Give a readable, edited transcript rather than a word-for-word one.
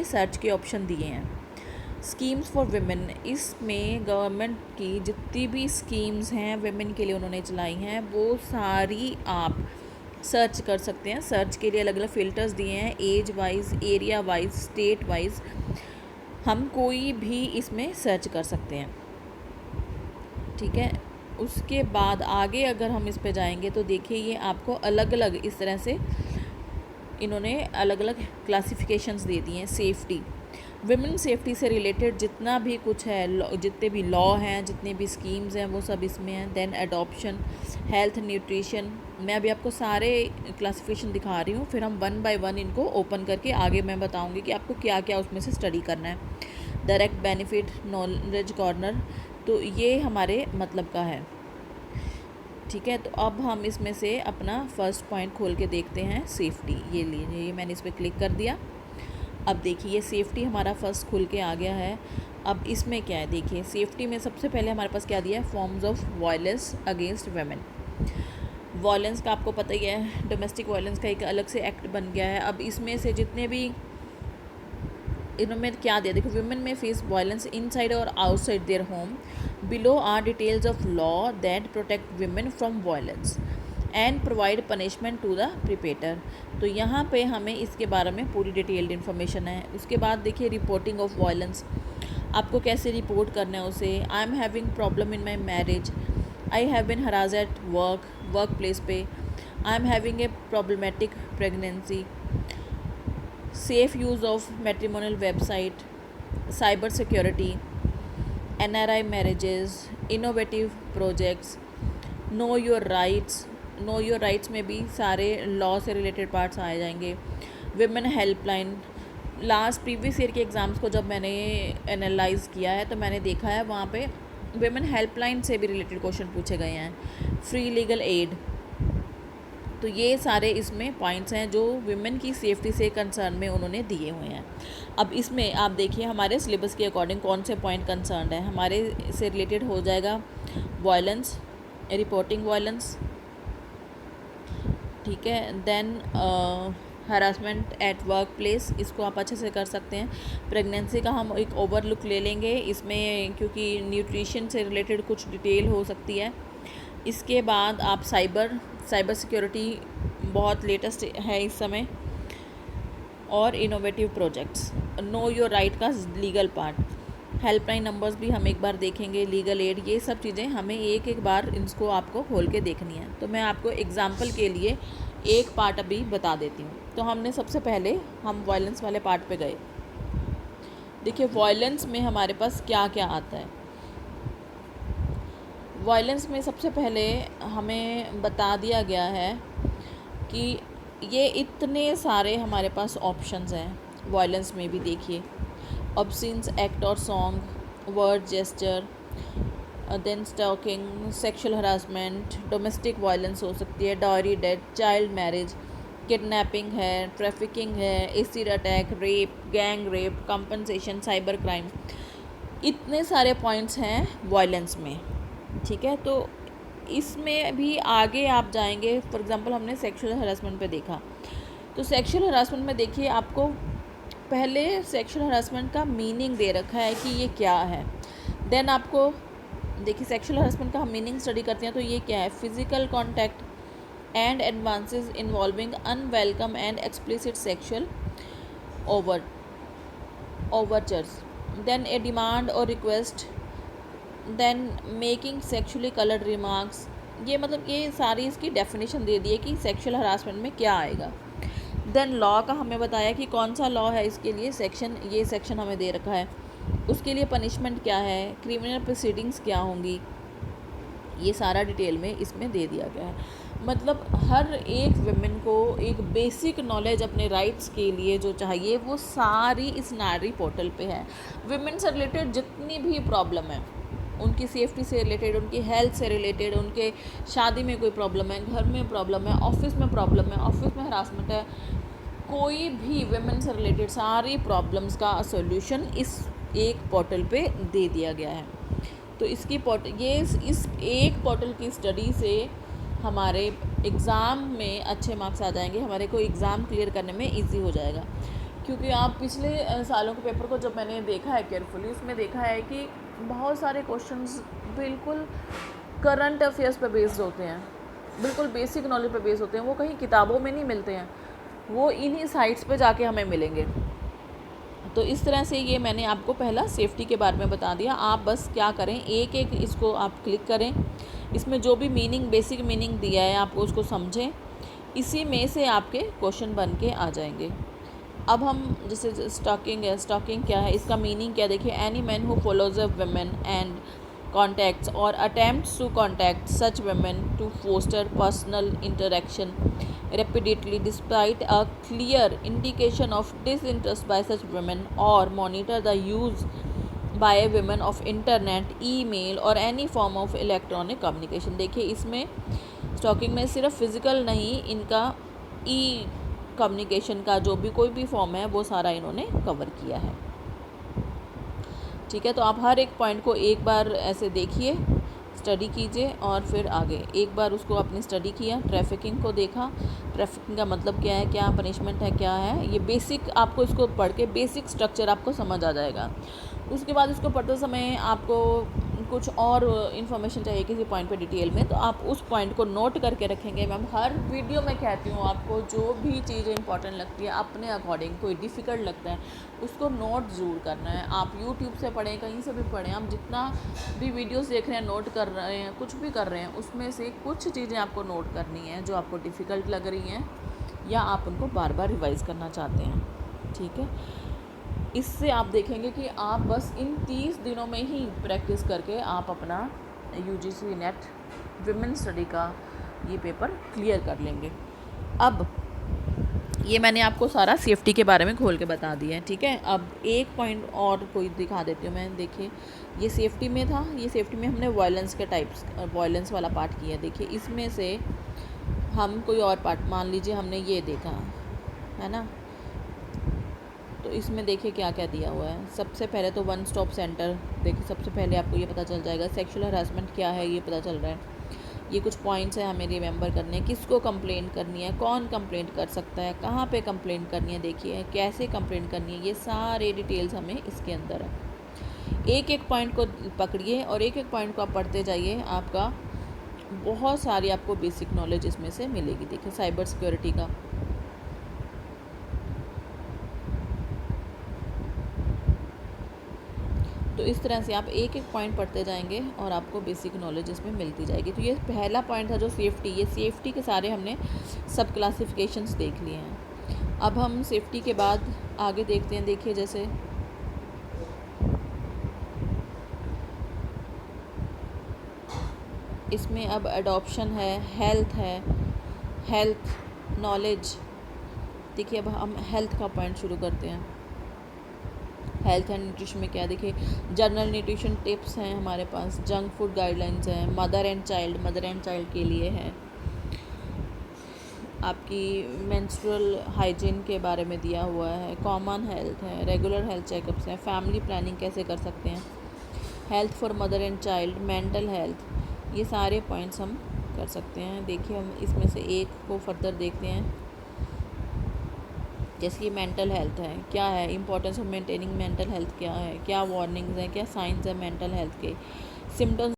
Search के option दिए हैं। स्कीम्स फॉर विमेन, इसमें गवर्नमेंट की जितनी भी स्कीम्स हैं विमेन के लिए उन्होंने चलाई हैं वो सारी आप सर्च कर सकते हैं। सर्च के लिए अलग अलग फ़िल्टर्स दिए हैं, age wise, area wise, state wise, हम कोई भी इसमें सर्च कर सकते हैं। ठीक है, उसके बाद आगे अगर हम इस पे जाएंगे तो देखिए ये आपको अलग अलग इस तरह से इन्होंने अलग अलग क्लासिफिकेशंस दे दी हैं। सेफ्टी, विमेन सेफ्टी से रिलेटेड जितना भी कुछ है, जितने भी लॉ हैं, जितने भी स्कीम्स हैं वो सब इसमें हैं। देन एडॉप्शन, हेल्थ, न्यूट्रिशन, मैं अभी आपको सारे क्लासिफिकेशन दिखा रही हूँ, फिर हम वन बाय वन इनको ओपन करके आगे मैं बताऊँगी कि आपको क्या क्या उसमें से स्टडी करना है। डायरेक्ट बेनिफिट, नॉलेज कॉर्नर, तो ये हमारे मतलब का है। ठीक है, तो अब हम इसमें से अपना फर्स्ट पॉइंट खोल के देखते हैं, सेफ्टी। ये लीजिए, ये मैंने इस पर क्लिक कर दिया। अब देखिए ये सेफ्टी हमारा फर्स्ट खुल के आ गया है। अब इसमें क्या है, देखिए सेफ्टी में सबसे पहले हमारे पास क्या दिया है, forms of violence against women. Violence का आपको पता ही है, डोमेस्टिक वायलेंस का एक अलग से एक्ट बन गया है। अब इसमें से जितने भी इन्होंने क्या दिया, देखो विमेन में फेस वायलेंस इनसाइड और outside their home, below are details of law that protect women from violence and provide punishment to the perpetrator. तो यहाँ पे हमें इसके बारे में पूरी डिटेल्ड इन्फॉर्मेशन है। उसके बाद देखिए रिपोर्टिंग ऑफ वायलेंस, आपको कैसे रिपोर्ट करना है उसे। I am having problem in my marriage, I have been harass at work place पे, I am having a problematic pregnancy, safe use of matrimonial website, cyber security, NRI marriages, innovative projects, know your rights. Know your rights में भी सारे law से related parts आए जाएंगे। Women helpline, last previous year के exams को जब मैंने एनालाइज किया है तो मैंने देखा है वहाँ पे विमेन हेल्पलाइन से भी रिलेटेड क्वेश्चन पूछे गए हैं। फ्री लीगल एड, तो ये सारे इसमें पॉइंट्स हैं जो विमेन की सेफ्टी से कंसर्न में उन्होंने दिए हुए हैं। अब इसमें आप देखिए हमारे सिलेबस के अकॉर्डिंग कौन से पॉइंट कंसर्न है। हमारे से रिलेटेड हो जाएगा वायलेंस, रिपोर्टिंग वायलेंस, ठीक है। Then harassment at work place, इसको आप अच्छे से कर सकते हैं। प्रेगनेंसी का हम एक ओवरलुक ले लेंगे इसमें, क्योंकि न्यूट्रिशन से रिलेटेड कुछ डिटेल हो सकती है। इसके बाद आप साइबर सिक्योरिटी बहुत लेटेस्ट है इस समय, और innovative projects, know your right का लीगल पार्ट, हेल्पलाइन नंबर्स भी हम एक बार देखेंगे, लीगल एड, ये सब चीज़ें हमें एक एक बार इनको आपको खोल के देखनी है। तो मैं आपको एग्जांपल के लिए एक पार्ट अभी बता देती हूँ। तो हमने सबसे पहले हम वायलेंस वाले पार्ट पे गए। देखिए वायलेंस में हमारे पास क्या क्या आता है। वायलेंस में सबसे पहले हमें बता दिया गया है कि ये इतने सारे हमारे पास ऑप्शंस हैं। वायलेंस में भी देखिए ऑब्सीन्स एक्ट और song, word gesture, then stalking, sexual harassment, domestic violence हो सकती है, dowry death, child marriage, kidnapping है, ट्रैफिकिंग है, acid attack, rape, gang rape, compensation, cyber crime, इतने सारे पॉइंट्स हैं वायलेंस में। ठीक है, तो इसमें भी आगे आप जाएंगे। फॉर एग्जांपल हमने सेक्सुअल हरासमेंट पे देखा, तो सेक्सुअल हरासमेंट में देखिए आपको पहले सेक्सुअल हरासमेंट का मीनिंग दे रखा है कि ये क्या है। देन आपको देखिए सेक्सुअल हरासमेंट का हम मीनिंग स्टडी करते हैं तो ये क्या है, physical contact and advances involving unwelcome and explicit sexual overtures, then a demand or request, then making sexually coloured remarks. ये मतलब ये सारी इसकी डेफिनेशन दे दी है कि सेक्सुअल हरासमेंट में क्या आएगा। देन लॉ का हमें बताया कि कौन सा लॉ है इसके लिए, सेक्शन, ये सेक्शन हमें दे रखा है, उसके लिए पनिशमेंट क्या है, क्रिमिनल प्रोसीडिंग्स क्या होंगी, ये सारा डिटेल में इसमें दे दिया गया है। मतलब हर एक वुमेन को एक बेसिक नॉलेज अपने राइट्स के लिए जो चाहिए वो सारी इस नारी पोर्टल पे है। वुमेन से रिलेटेड जितनी भी प्रॉब्लम है, उनकी सेफ्टी से रिलेटेड, उनकी हेल्थ से रिलेटेड, उनके शादी में कोई प्रॉब्लम है, घर में प्रॉब्लम है, ऑफिस में प्रॉब्लम है, ऑफिस में हरासमेंट है, कोई भी वुमेन से रिलेटेड सारी प्रॉब्लम्स का सॉल्यूशन इस एक पोर्टल पे दे दिया गया है। तो इसकी इस एक पोर्टल की स्टडी से हमारे एग्ज़ाम में अच्छे मार्क्स आ जाएंगे, हमारे को एग्ज़ाम क्लियर करने में इजी हो जाएगा। क्योंकि आप पिछले सालों के पेपर को जब मैंने देखा है केयरफुली, उसमें देखा है कि बहुत सारे क्वेश्चंस बिल्कुल करंट अफेयर्स पे बेस्ड होते हैं, बिल्कुल बेसिक नॉलेज पे बेस्ड होते हैं। वो कहीं किताबों में नहीं मिलते हैं, वो इन्हीं साइट्स पे जाके हमें मिलेंगे। तो इस तरह से ये मैंने आपको पहला सेफ्टी के बारे में बता दिया। आप बस क्या करें, एक एक इसको आप क्लिक करें, इसमें जो भी मीनिंग, बेसिक मीनिंग दिया है आपको उसको समझें, इसी में से आपके क्वेश्चन बन के आ जाएंगे। अब हम जैसे स्टॉकिंग है, स्टॉकिंग क्या है, इसका मीनिंग क्या, देखिए, any man who follows a women and contacts or attempts to contact such women to foster personal interaction repeatedly despite a clear indication of disinterest by such women, or monitor the use by a women of internet, email or any form of electronic communication। देखिए, इसमें stocking में सिर्फ physical नहीं, इनका ई communication का जो भी कोई भी फॉर्म है वो सारा इन्होंने कवर किया है। ठीक है, तो आप हर एक पॉइंट को एक बार ऐसे देखिए, स्टडी कीजिए और फिर आगे एक बार उसको अपनी स्टडी किया। ट्रैफिकिंग को देखा, ट्रैफिकिंग का मतलब क्या है, क्या पनिशमेंट है, क्या है, ये बेसिक आपको इसको पढ़ के बेसिक स्ट्रक्चर आपको समझ आ जाएगा। उसके बाद इसको पढ़ते समय आपको कुछ और इन्फॉर्मेशन चाहिए किसी पॉइंट पे डिटेल में, तो आप उस पॉइंट को नोट करके रखेंगे। मैम हर वीडियो में कहती हूँ आपको, जो भी चीज़ें इंपॉर्टेंट लगती है अपने अकॉर्डिंग, कोई डिफ़िकल्ट लगता है उसको नोट ज़रूर करना है। आप यूट्यूब से पढ़ें, कहीं से भी पढ़ें, आप जितना भी वीडियोस देख रहे हैं, नोट कर रहे हैं, कुछ भी कर रहे हैं, उसमें से कुछ चीज़ें आपको नोट करनी है जो आपको डिफ़िकल्ट लग रही हैं या आप उनको बार बार रिवाइज़ करना चाहते हैं। ठीक है, इससे आप देखेंगे कि आप बस इन 30 दिनों में ही प्रैक्टिस करके आप अपना UGC नेट विमेन स्टडी का ये पेपर क्लियर कर लेंगे। अब ये मैंने आपको सारा सेफ्टी के बारे में खोल के बता दिया है। ठीक है, अब एक पॉइंट और कोई दिखा देती हूँ मैं। देखिए, ये सेफ्टी में था, ये सेफ्टी में हमने वायलेंस के टाइप्स, वायलेंस वाला पार्ट किया। देखिए, इसमें से हम कोई और पार्ट, मान लीजिए हमने ये देखा है ना, तो इसमें देखिए क्या क्या दिया हुआ है। सबसे पहले तो वन स्टॉप सेंटर, देखिए सबसे पहले आपको ये पता चल जाएगा सेक्सुअल हरासमेंट क्या है, ये पता चल रहा है। ये कुछ पॉइंट्स हैं हमें रिमेंबर करने, किसको कंप्लेंट करनी है, कौन कंप्लेंट कर सकता है, कहाँ पे कंप्लेंट करनी है, देखिए कैसे कंप्लेंट करनी है, ये सारे डिटेल्स हमें इसके अंदर है। एक एक पॉइंट को पकड़िए और एक एक पॉइंट को आप पढ़ते जाइए, आपका बहुत सारी आपको बेसिक नॉलेज इसमें से मिलेगी। देखिए, साइबर सिक्योरिटी का, तो इस तरह से आप एक एक पॉइंट पढ़ते जाएंगे और आपको बेसिक नॉलेज इसमें मिलती जाएगी। तो ये पहला पॉइंट था जो सेफ़्टी, ये सेफ़्टी के सारे हमने सब क्लासिफिकेशंस देख लिए हैं। अब हम सेफ़्टी के बाद आगे देखते हैं। देखिए, जैसे इसमें अब एडॉप्शन है, हेल्थ है, हेल्थ नॉलेज। देखिए, अब हम हेल्थ का पॉइंट शुरू करते हैं। हेल्थ एंड न्यूट्रिशन में क्या, देखिए जनरल न्यूट्रिशन टिप्स हैं हमारे पास, जंक फूड गाइडलाइंस हैं, मदर एंड चाइल्ड के लिए है, आपकी मेंस्ट्रुअल हाइजीन के बारे में दिया हुआ है, कॉमन हेल्थ है, रेगुलर हेल्थ चेकअप्स हैं, फैमिली प्लानिंग कैसे कर सकते हैं, health for mother and child, mental health, ये सारे पॉइंट्स हम कर सकते हैं। देखिए, हम इसमें से एक को फर्दर देखते हैं। जैसे कि मेंटल हेल्थ है, क्या है importance of maintaining mental health, क्या है, क्या वार्निंग्स हैं, क्या साइंस है मेंटल हेल्थ के, सिम्टम्स